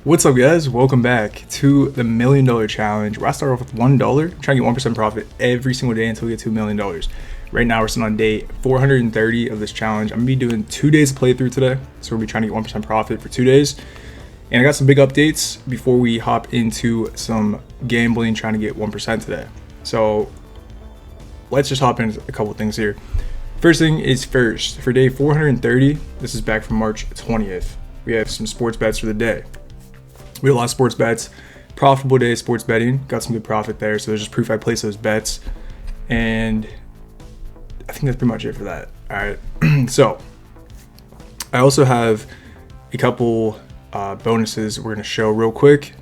What's up, guys? Welcome back to the $1 Million Challenge, where I start off with $1, trying to get 1% profit every single day until we get to $1 million. Right now, we're sitting on day 430 of this challenge. I'm gonna be doing 2 days of playthrough today, so we'll be trying to get 1% profit for 2 days. And I got some big updates before we hop into some gambling, trying to get 1% today. So let's just hop into a couple things here. First thing is first, for day 430, this is back from March 20th. We have some sports bets for the day. We had a lot of sports bets, profitable day sports betting, got some good profit there. So there's just proof I placed those bets. And I think that's pretty much it for that. All right. So I also have a couple bonuses we're going to show real quick.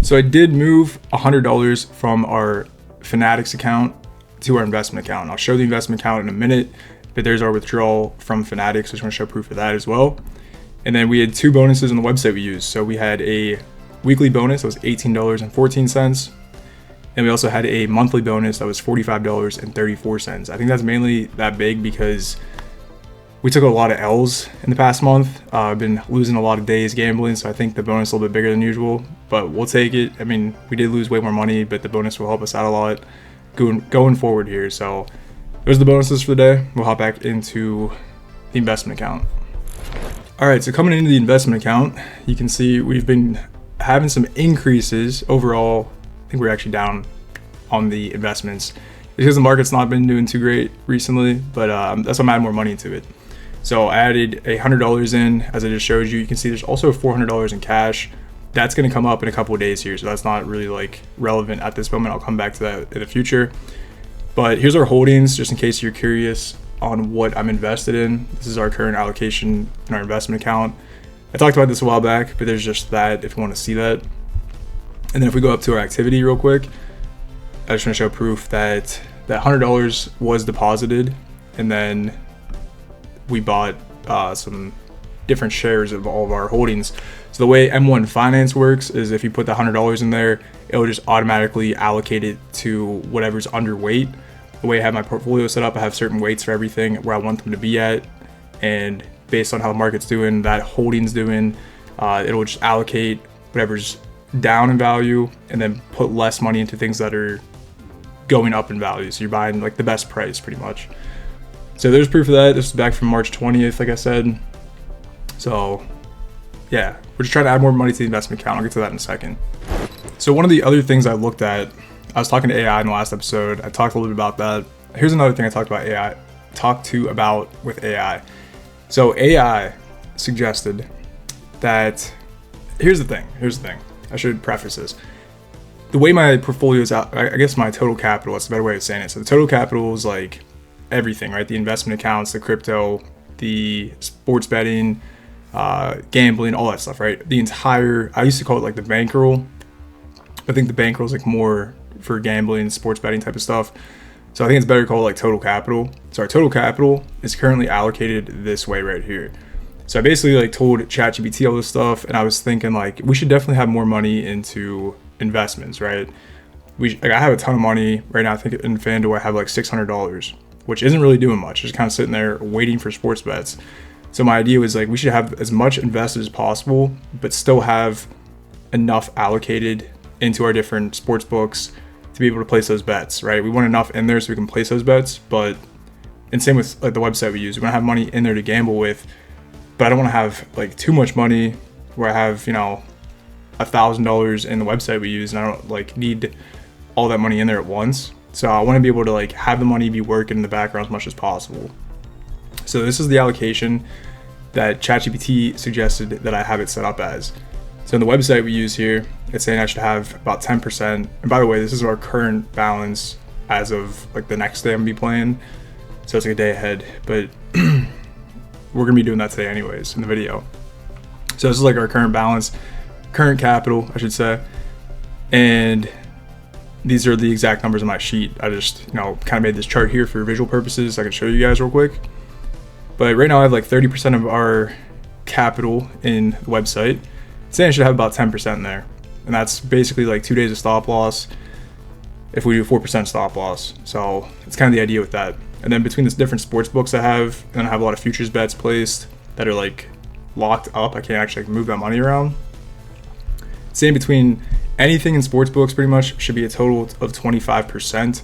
So I did move $100 from our Fanatics account to our investment account. I'll show the investment account in a minute, but there's our withdrawal from Fanatics. I just want to show proof of that as well. And then we had 2 bonuses on the website we used. So we had a weekly bonus that was $18.14. And we also had a monthly bonus that was $45.34. I think that's mainly that big because we took a lot of L's in the past month. I've been losing a lot of days gambling, so I think the bonus is a little bit bigger than usual, but we'll take it. I mean, we did lose way more money, but the bonus will help us out a lot going forward here. So those are the bonuses for the day. We'll hop back into the investment account. All right, so coming into the investment account, you can see we've been having some increases overall. I think we're actually down on the investments because the market's not been doing too great recently, but that's why I'm adding more money into it. So I added $100 in, as I just showed you. You can see there's also $400 in cash. That's going to come up in a couple of days here, so that's not really like relevant at this moment. I'll come back to that in the future. But here's our holdings, just in case you're curious on what I'm invested in. This is our current allocation in our investment account. I talked about this a while back, but there's just that if you want to see that. And then if we go up to our activity real quick, I just want to show proof that that $100 was deposited, and then we bought some different shares of all of our holdings. So the way M1 Finance works is if you put the $100 in there, it'll just automatically allocate it to whatever's underweight. The way I have my portfolio set up, I have certain weights for everything where I want them to be at, and based on how the market's doing, that holding's doing, it'll just allocate whatever's down in value and then put less money into things that are going up in value. So you're buying like the best price pretty much. So there's proof of that. This is back from March 20th, like I said. So yeah, we're just trying to add more money to the investment account. I'll get to that in a second. So one of the other things I looked at, I was talking to AI in the last episode. I talked a little bit about that. Here's another thing I talked about with AI. So AI suggested that, here's the thing. I should preface this. The way my portfolio is out, I guess my total capital, that's a better way of saying it. So the total capital is like everything, right? The investment accounts, the crypto, the sports betting, gambling, all that stuff, right? The entire, I used to call it like the bankroll. I think the bankroll is like more for gambling, sports betting type of stuff. So I think it's better called like total capital. So our total capital is currently allocated this way right here. So I basically like told ChatGPT all this stuff, and I was thinking like we should definitely have more money into investments, right? I have a ton of money right now. I think in FanDuel I have like $600, which isn't really doing much. Just kind of sitting there waiting for sports bets. So my idea was like we should have as much invested as possible, but still have enough allocated into our different sports books to be able to place those bets, right? We want enough in there so we can place those bets, and same with like the website we use. We want to have money in there to gamble with, but I don't want to have like too much money where I have, $1,000 in the website we use and I don't like need all that money in there at once. So I want to be able to like have the money be working in the background as much as possible. So this is the allocation that ChatGPT suggested that I have it set up as. So in the website we use here, it's saying I should have about 10%. And by the way, this is our current balance as of like the next day I'm gonna be playing. So it's like a day ahead, but we're gonna be doing that today anyways in the video. So this is like our current balance, current capital, I should say. And these are the exact numbers on my sheet. I just, kind of made this chart here for visual purposes. I can show you guys real quick. But right now I have like 30% of our capital in the website. Saying I should have about 10% in there. And that's basically like 2 days of stop loss if we do 4% stop loss. So it's kind of the idea with that. And then between the different sports books I have, and I have a lot of futures bets placed that are like locked up. I can't actually move that money around. Same between anything in sports books, pretty much should be a total of 25%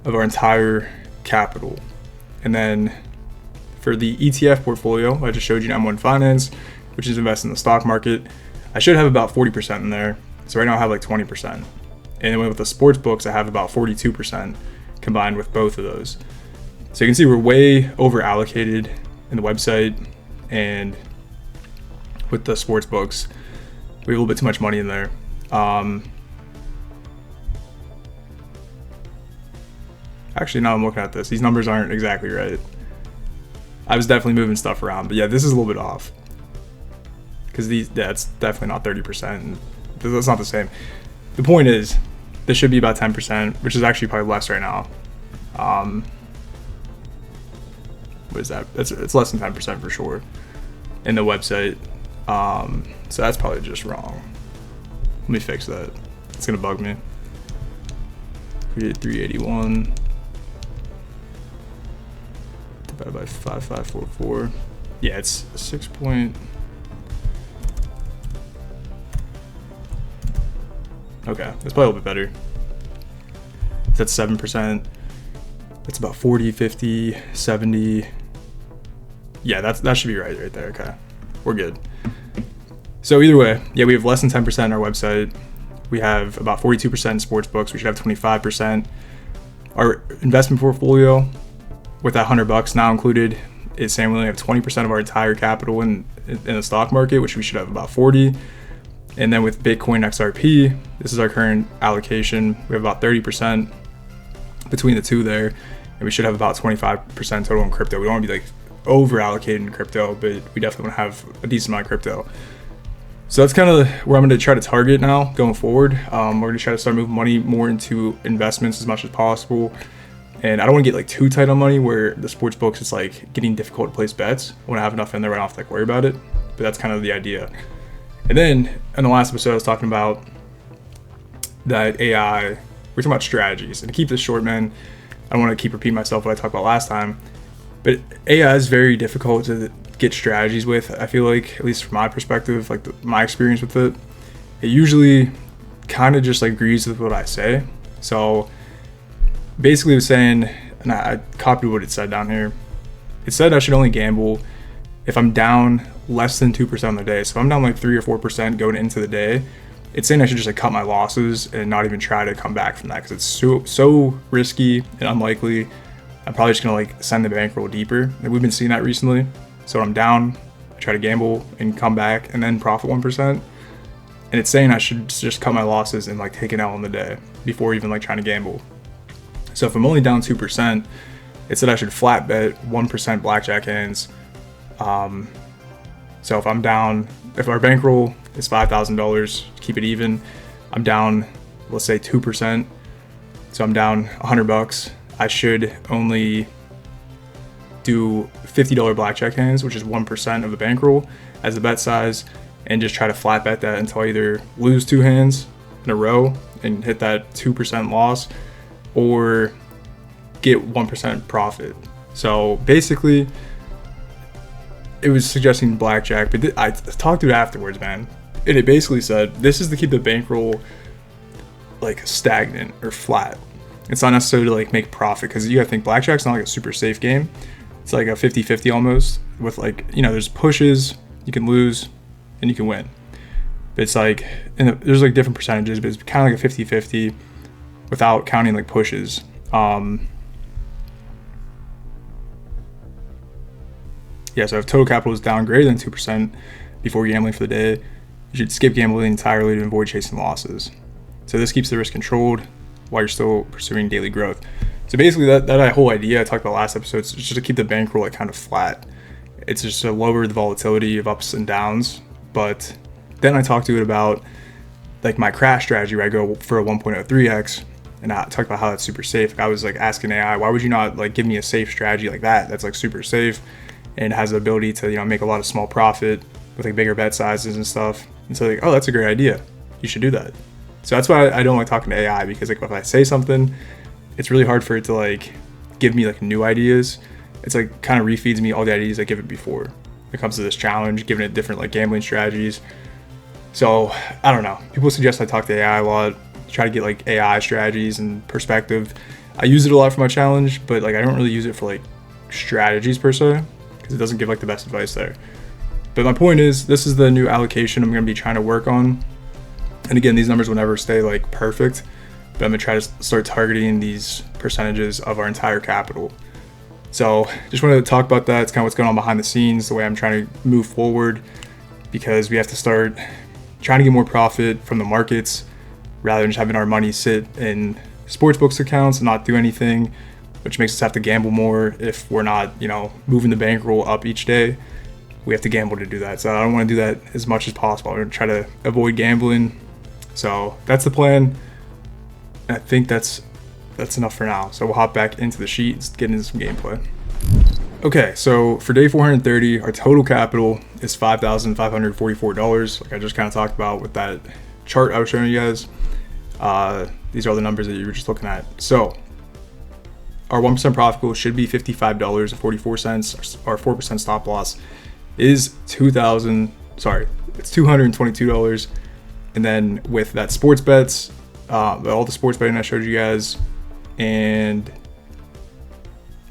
of our entire capital. And then for the ETF portfolio, I just showed you M1 Finance, which is invested in the stock market. I should have about 40% in there. So right now I have like 20%. And then with the sports books, I have about 42% combined with both of those. So you can see we're way over allocated in the website, and with the sports books, we have a little bit too much money in there. Actually, now I'm looking at this, these numbers aren't exactly right. I was definitely moving stuff around, but yeah, this is a little bit off. Because that's definitely not 30%. That's not the same. The point is, this should be about 10%, which is actually probably less right now. What is that? It's less than 10% for sure in the website. So that's probably just wrong. Let me fix that. It's gonna bug me. Create 381 divided by 5544. Yeah, it's 6 point. Okay, that's probably a little bit better. That's 7%. It's about 40, 50, 70. Yeah, that should be right there. Okay, we're good. So either way, yeah, we have less than 10% on our website. We have about 42% in sports books. We should have 25%. Our investment portfolio with that $100 now included is saying we only have 20% of our entire capital in the stock market, which we should have about 40. And then with Bitcoin XRP, this is our current allocation. We have about 30% between the two there, and we should have about 25% total in crypto. We don't want to be like over allocated in crypto, but we definitely want to have a decent amount of crypto. So that's kind of where I'm going to try to target now going forward. We're going to try to start moving money more into investments as much as possible. And I don't want to get like too tight on money where the sports books it's like getting difficult to place bets. I want to have enough in there, I don't have to like worry about it. But that's kind of the idea. And then in the last episode, I was talking about that AI. We're talking about strategies. And to keep this short, man, I don't want to keep repeating myself what I talked about last time. But AI is very difficult to get strategies with. I feel like, at least from my perspective, like my experience with it, it usually kind of just like agrees with what I say. So basically it was saying, and I copied what it said down here. It said I should only gamble if I'm down less than 2% on the day. So if I'm down like 3 or 4% going into the day, it's saying I should just like cut my losses and not even try to come back from that because it's so risky and unlikely. I'm probably just gonna like send the bankroll deeper. And we've been seeing that recently. So when I'm down, I try to gamble and come back and then profit 1%. And it's saying I should just cut my losses and like take an L on the day before even like trying to gamble. So if I'm only down 2%, it said I should flat bet 1% blackjack hands. So if I'm down, if our bankroll is $5,000, keep it even, I'm down, let's say 2%. So I'm down $100. I should only do $50 blackjack hands, which is 1% of the bankroll as the bet size, and just try to flat bet that until I either lose 2 hands in a row and hit that 2% loss or get 1% profit. So basically it was suggesting blackjack, but I talked to it afterwards, man. And it basically said, this is to keep the bankroll like stagnant or flat. It's not necessarily to like make profit, because you gotta think blackjack's not like a super safe game. It's like a 50-50 almost, with like, you know, there's pushes, you can lose and you can win. But it's like, and there's like different percentages, but it's kind of like a 50-50 without counting like pushes. Yeah, so if total capital is down greater than 2% before gambling for the day, you should skip gambling entirely to avoid chasing losses. So this keeps the risk controlled while you're still pursuing daily growth. So basically that whole idea I talked about last episode is just to keep the bankroll like kind of flat. It's just to lower the volatility of ups and downs. But then I talked to it about like my crash strategy where I go for a 1.03x, and I talked about how that's super safe. I was like asking AI, why would you not like give me a safe strategy like that that's like super safe and has the ability to, you know, make a lot of small profit with like bigger bet sizes and stuff. And so like, oh, that's a great idea. You should do that. So that's why I don't like talking to AI, because like if I say something, it's really hard for it to like give me like new ideas. It's like kind of refeeds me all the ideas I give it before. When it comes to this challenge, giving it different like gambling strategies. So I don't know. People suggest I talk to AI a lot, try to get like AI strategies and perspective. I use it a lot for my challenge, but like I don't really use it for like strategies per se, because it doesn't give like the best advice there. But my point is, this is the new allocation I'm going to be trying to work on. And again, these numbers will never stay like perfect, but I'm going to try to start targeting these percentages of our entire capital. So just wanted to talk about that. It's kind of what's going on behind the scenes, the way I'm trying to move forward, because we have to start trying to get more profit from the markets rather than just having our money sit in sportsbooks accounts and not do anything, which makes us have to gamble more if we're not, moving the bankroll up each day. We have to gamble to do that. So I don't want to do that as much as possible. I'm going to try to avoid gambling. So that's the plan. And I think that's enough for now. So we'll hop back into the sheet, get into some gameplay. Okay, so for day 430, our total capital is $5,544, like I just kind of talked about with that chart I was showing you guys. These are all the numbers that you were just looking at. So our 1% profit goal should be $55.44. Our 4% stop loss is $222. And then with that sports bets, all the sports betting I showed you guys, and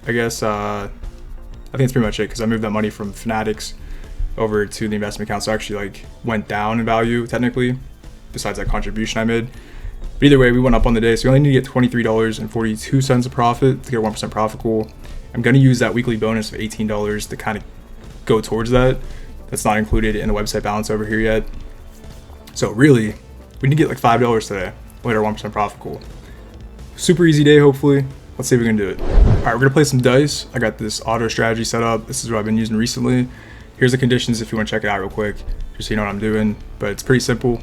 I guess I think that's pretty much it, because I moved that money from Fanatics over to the investment account, so it actually like went down in value technically, besides that contribution I made. But either way, we went up on the day, so we only need to get $23.42 of profit to get a 1% profit goal. I'm going to use that weekly bonus of $18 to kind of go towards that. That's not included in the website balance over here yet. So really, we need to get like $5 today. We'll hit our 1% profit goal. Super easy day, hopefully. Let's see if we can do it. All right, we're gonna play some dice. I got this auto strategy set up. This is what I've been using recently. Here's the conditions if you want to check it out real quick, just so you know what I'm doing. But it's pretty simple.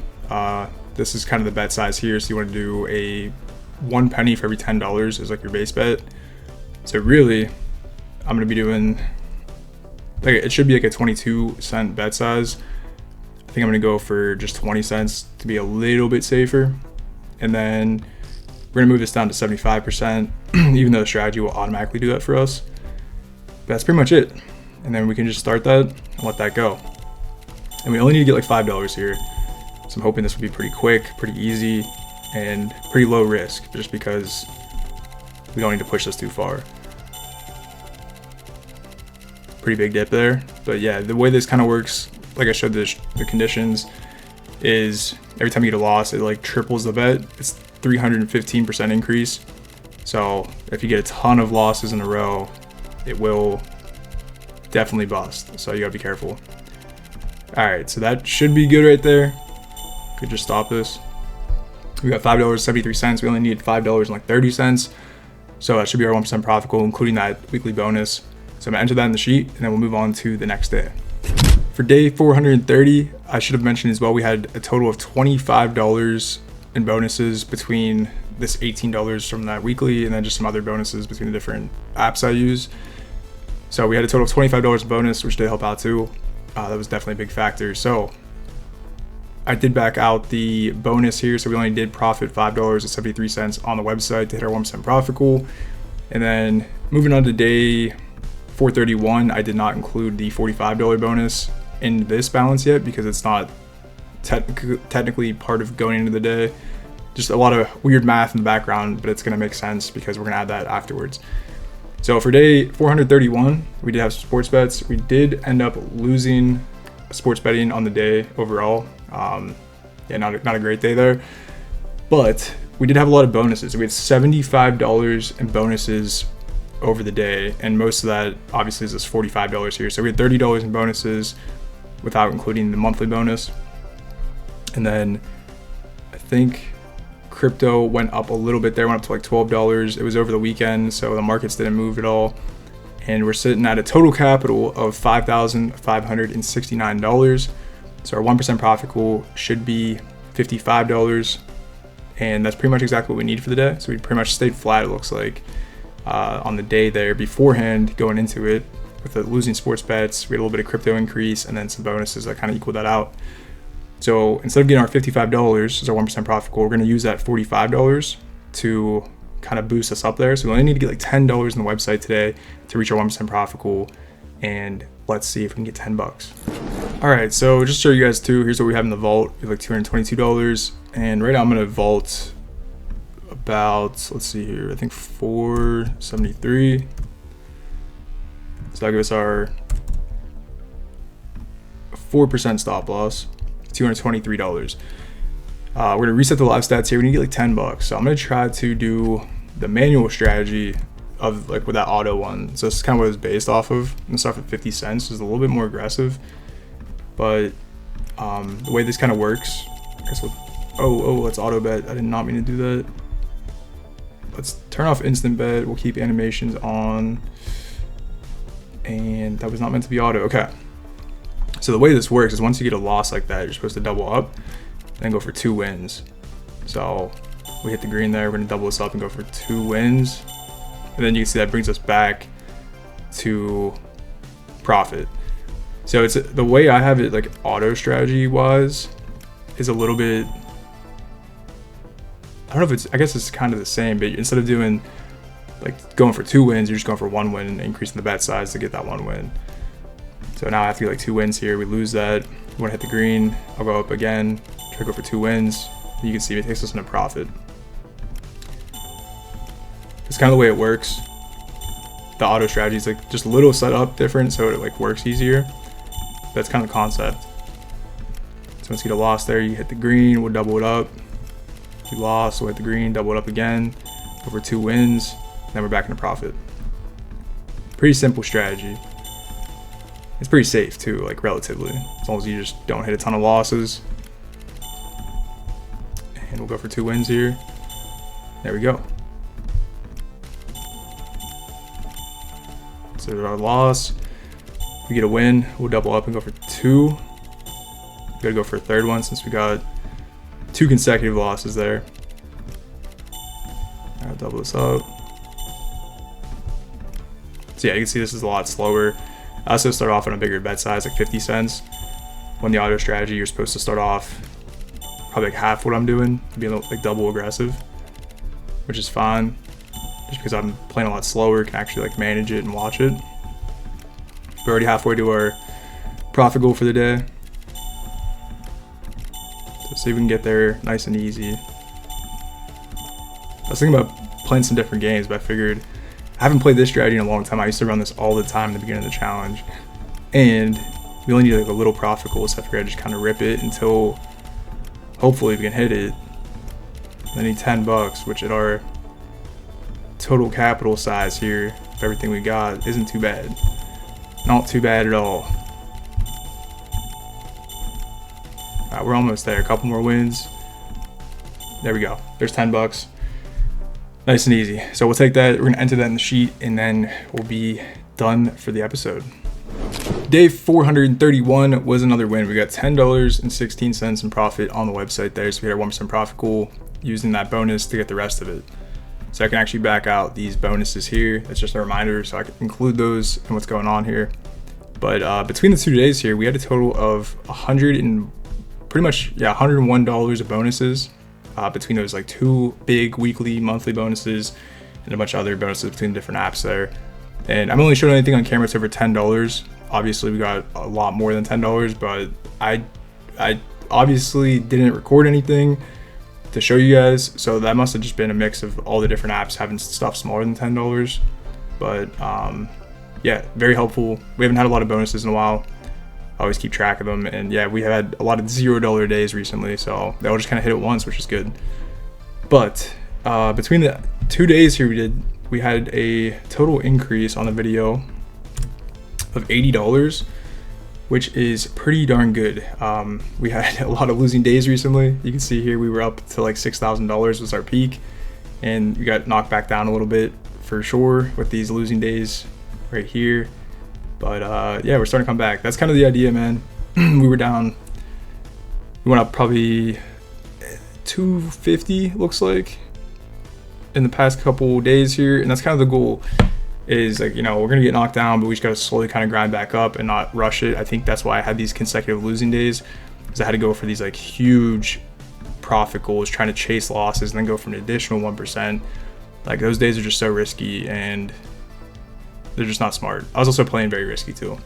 This is kind of the bet size here. So you want to do a 1 penny for every $10 is like your base bet. So really, I'm gonna be doing, like, it should be like a 22-cent bet size. I think I'm gonna go for just 20 cents to be a little bit safer. And then we're gonna move this down to 75%, even though the strategy will automatically do that for us. But that's pretty much it. And then we can just start that and let that go. And we only need to get like $5 here. So I'm hoping this will be pretty quick, pretty easy, and pretty low risk, just because we don't need to push this too far. Pretty big dip there. But yeah, the way this kind of works, like I showed the conditions, is every time you get a loss, it like triples the bet. It's 315% increase. So if you get a ton of losses in a row, it will definitely bust. So you gotta be careful. All right, so that should be good right there. Could just stop this. We got $5.73. We only need $5.30. So that should be our 1% profit goal, including that weekly bonus. So I'm gonna enter that in the sheet, and then we'll move on to the next day. For day 430, I should have mentioned as well, we had a total of $25 in bonuses between this $18 from that weekly, and then just some other bonuses between the different apps I use. So we had a total of $25 bonus, which did help out too. That was definitely a big factor. So I did back out the bonus here, so we only did profit $5.73 on the website to hit our 1% profit goal. And then moving on to day 431, I did not include the $45 bonus in this balance yet, because it's not technically part of going into the day. Just a lot of weird math in the background, but it's going to make sense because we're going to add that afterwards. So for day 431, we did have some sports bets. We did end up losing sports betting on the day overall. Yeah, not a great day there, but we did have a lot of bonuses. We had $75 in bonuses over the day, and most of that obviously is this $45 here. So we had $30 in bonuses without including the monthly bonus. And then I think crypto went up a little bit there, went up to like $12. It was over the weekend, so the markets didn't move at all. And we're sitting at a total capital of $5,569. So our 1% profit goal should be $55. And that's pretty much exactly what we need for the day. So we pretty much stayed flat, it looks like, on the day there beforehand going into it. With the losing sports bets, we had a little bit of crypto increase and then some bonuses that kind of equaled that out. So instead of getting our $55 as our 1% profit goal, we're going to use that $45 to kind of boost us up there. So we only need to get like $10 on the website today to reach our 1% profit goal. And let's see if we can get $10. All right, so just to show you guys too, here's what we have in the vault. We have like $222, and right now I'm gonna vault about, let's see here, I think 473. So that'll give us our 4% stop loss, $223. We're gonna reset the live stats here. We need to get like 10 bucks. So I'm gonna try to do the manual strategy of like with that auto one. So this is kind of what it's based off of. I'm gonna start with 50 cents. It's a little bit more aggressive, but the way this kind of works, I guess let's auto bet. I did not mean to do that. Let's turn off instant bet. We'll keep animations on. And that was not meant to be auto. Okay. So the way this works is once you get a loss like that, you're supposed to double up and go for 2 wins. So we hit the green there. We're gonna double this up and go for 2 wins. And then you can see that brings us back to profit. So it's the way I have it, like auto strategy wise, is a little bit, I don't know if it's, I guess it's kind of the same, but instead of doing like going for 2 wins, you're just going for 1 win and increasing the bet size to get that 1 win. So now I have to get like 2 wins here. We lose that. We want to hit the green. I'll go up again, try to go for 2 wins. You can see it takes us into profit. It's kind of the way it works. The auto strategy is like just a little setup different, so it like works easier. That's kind of the concept. So once you get a loss there, you hit the green, we'll double it up. If you lost, we'll hit the green, double it up again, over 2 wins, then we're back into profit. Pretty simple strategy. It's pretty safe too, like relatively, as long as you just don't hit a ton of losses. And we'll go for 2 wins here. There we go. So our loss, we get a win, we'll double up and go for 2. We gotta go for a 3rd one since we got 2 consecutive losses there. I'll double this up. So yeah, you can see this is a lot slower. I also start off on a bigger bet size, like 50 cents. When the auto strategy, you're supposed to start off probably like half what I'm doing, being like double aggressive, which is fine. Just because I'm playing a lot slower, can actually like manage it and watch it. We're already halfway to our profit goal for the day. So see if we can get there nice and easy. I was thinking about playing some different games, but I figured I haven't played this strategy in a long time. I used to run this all the time in the beginning of the challenge. And we only need like a little profit goal, so I figured I'd just kind of rip it until hopefully we can hit it. I need 10 bucks, which at our total capital size here, of everything we got, isn't too bad. Not too bad at all. Alright, we're almost there. A couple more wins. There we go. There's 10 bucks. Nice and easy. So we'll take that. We're going to enter that in the sheet, and then we'll be done for the episode. Day 431 was another win. We got $10.16 in profit on the website there. So we had our 1% profit goal using that bonus to get the rest of it. So I can actually back out these bonuses here. That's just a reminder, so I can include those in what's going on here. But between the 2 days here, we had a total of $101 of bonuses between those like 2 big weekly, monthly bonuses and a bunch of other bonuses between different apps there. And I'm only showing anything on camera. It's over $10. Obviously, we got a lot more than $10, but I obviously didn't record anything to show you guys, so that must have just been a mix of all the different apps having stuff smaller than $10. But yeah, very helpful. We haven't had a lot of bonuses in a while. I always keep track of them, and yeah, we had a lot of $0 days recently, so they all just kind of hit it once, which is good. But between the 2 days here, we had a total increase on the video of $80, which is pretty darn good. We had a lot of losing days recently. You can see here we were up to like $6,000 was our peak, and we got knocked back down a little bit for sure with these losing days right here. But yeah, we're starting to come back. That's kind of the idea, man. We were down, we went up probably 250 looks like in the past couple days here, and that's kind of the goal. Is like, you know, we're gonna get knocked down, but we just gotta slowly kind of grind back up and not rush it. I think that's why I had these consecutive losing days, because I had to go for these like huge profit goals, trying to chase losses and then go for an additional 1%. Like those days are just so risky and they're just not smart. I was also playing very risky too.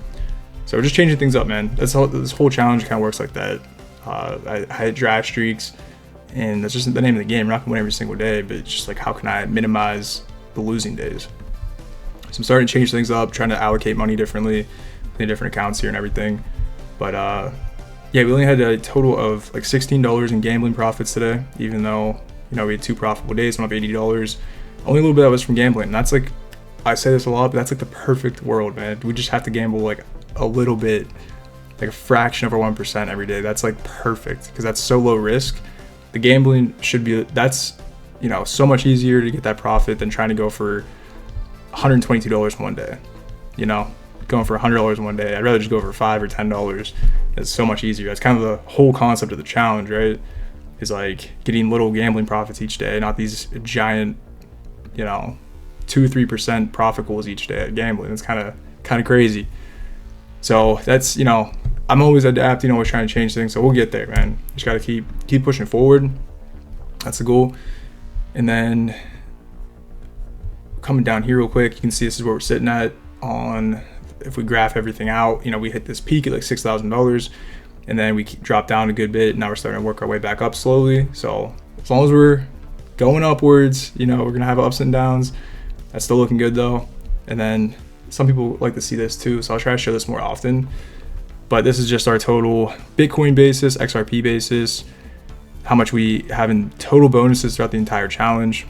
So we're just changing things up, man. This whole challenge kind of works like that. I had draft streaks, and that's just the name of the game. We're not gonna win every single day, but it's just like, how can I minimize the losing days? So I'm starting to change things up, trying to allocate money differently in different accounts here and everything. But yeah, we only had a total of like $16 in gambling profits today, even though, you know, we had 2 profitable days, went up $80. Only a little bit of that was from gambling. And that's like, I say this a lot, but that's like the perfect world, man. We just have to gamble like a little bit, like a fraction of our 1% every day. That's like perfect, because that's so low risk. The gambling should be, that's, you know, so much easier to get that profit than trying to go for $122 one day. You know, going for $100 one day, I'd rather just go for $5 or $10. It's so much easier. That's kind of the whole concept of the challenge, right? Is like getting little gambling profits each day, not these giant, you know, 2-3% profit goals each day at gambling. It's kind of crazy. So that's, you know, I'm always adapting, always trying to change things. So we'll get there, man. Just got to keep pushing forward. That's the goal. And then coming down here real quick, you can see this is where we're sitting at on, if we graph everything out, you know, we hit this peak at like $6,000, and then we dropped down a good bit. Now we're starting to work our way back up slowly. So as long as we're going upwards, you know, we're gonna have ups and downs. That's still looking good though. And then some people like to see this too, so I'll try to show this more often. But this is just our total Bitcoin basis, XRP basis, how much we have in total bonuses throughout the entire challenge,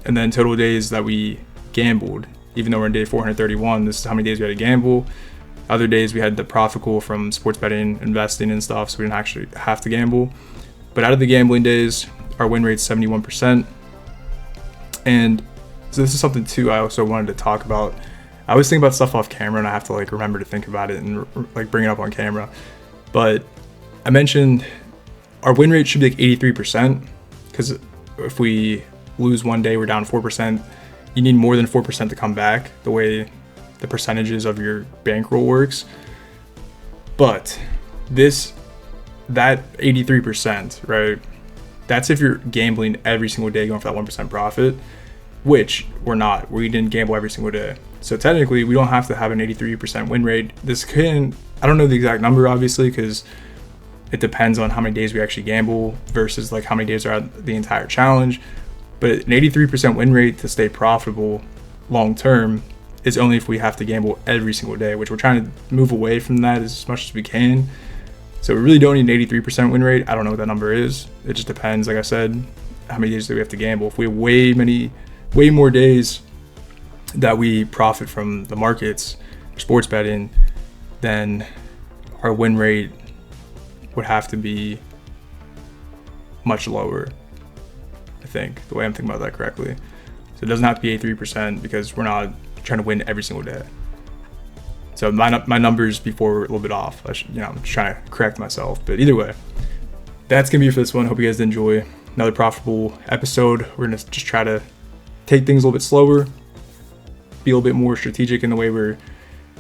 and then total days that we gambled. Even though we're in day 431, this is how many days we had to gamble. Other days we had the profit pool from sports betting, investing and stuff, so we didn't actually have to gamble. But out of the gambling days, our win rate's 71%. And so this is something too I also wanted to talk about. I always think about stuff off camera, and I have to like remember to think about it and like bring it up on camera. But I mentioned our win rate should be like 83%, because if we lose one day, we're down 4%. You need more than 4% to come back, the way the percentages of your bankroll works. But that 83%, right? That's if you're gambling every single day, going for that 1% profit, which we're not. We didn't gamble every single day. So technically, we don't have to have an 83% win rate. I don't know the exact number, obviously, because it depends on how many days we actually gamble versus like how many days are out the entire challenge. But an 83% win rate to stay profitable long term is only if we have to gamble every single day, which we're trying to move away from that as much as we can. So we really don't need an 83% win rate. I don't know what that number is. It just depends, like I said, how many days do we have to gamble. If we have way more days that we profit from the markets, sports betting, then our win rate would have to be much lower. I think, the way I'm thinking about that correctly. So it doesn't have to be 83%, because we're not trying to win every single day. So my numbers before were a little bit off. I'm just trying to correct myself. But either way, that's gonna be it for this one. Hope you guys did enjoy another profitable episode. We're gonna just try to take things a little bit slower, be a little bit more strategic in the way we're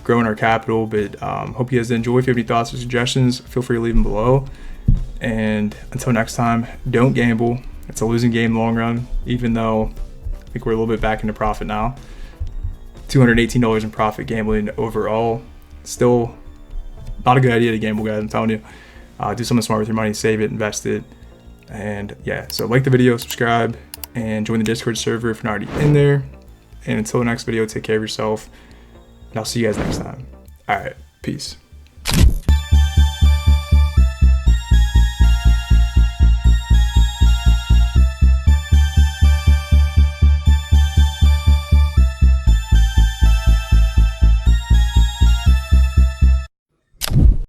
growing our capital. But hope you guys did enjoy. If you have any thoughts or suggestions, feel free to leave them below. And until next time, don't gamble. It's a losing game long run, even though I think we're a little bit back into profit now. $218 in profit gambling overall. Still not a good idea to gamble, guys, I'm telling you. Do something smart with your money, save it, invest it. And yeah, so like the video, subscribe, and join the Discord server if you're not already in there. And until the next video, take care of yourself, and I'll see you guys next time. All right, peace.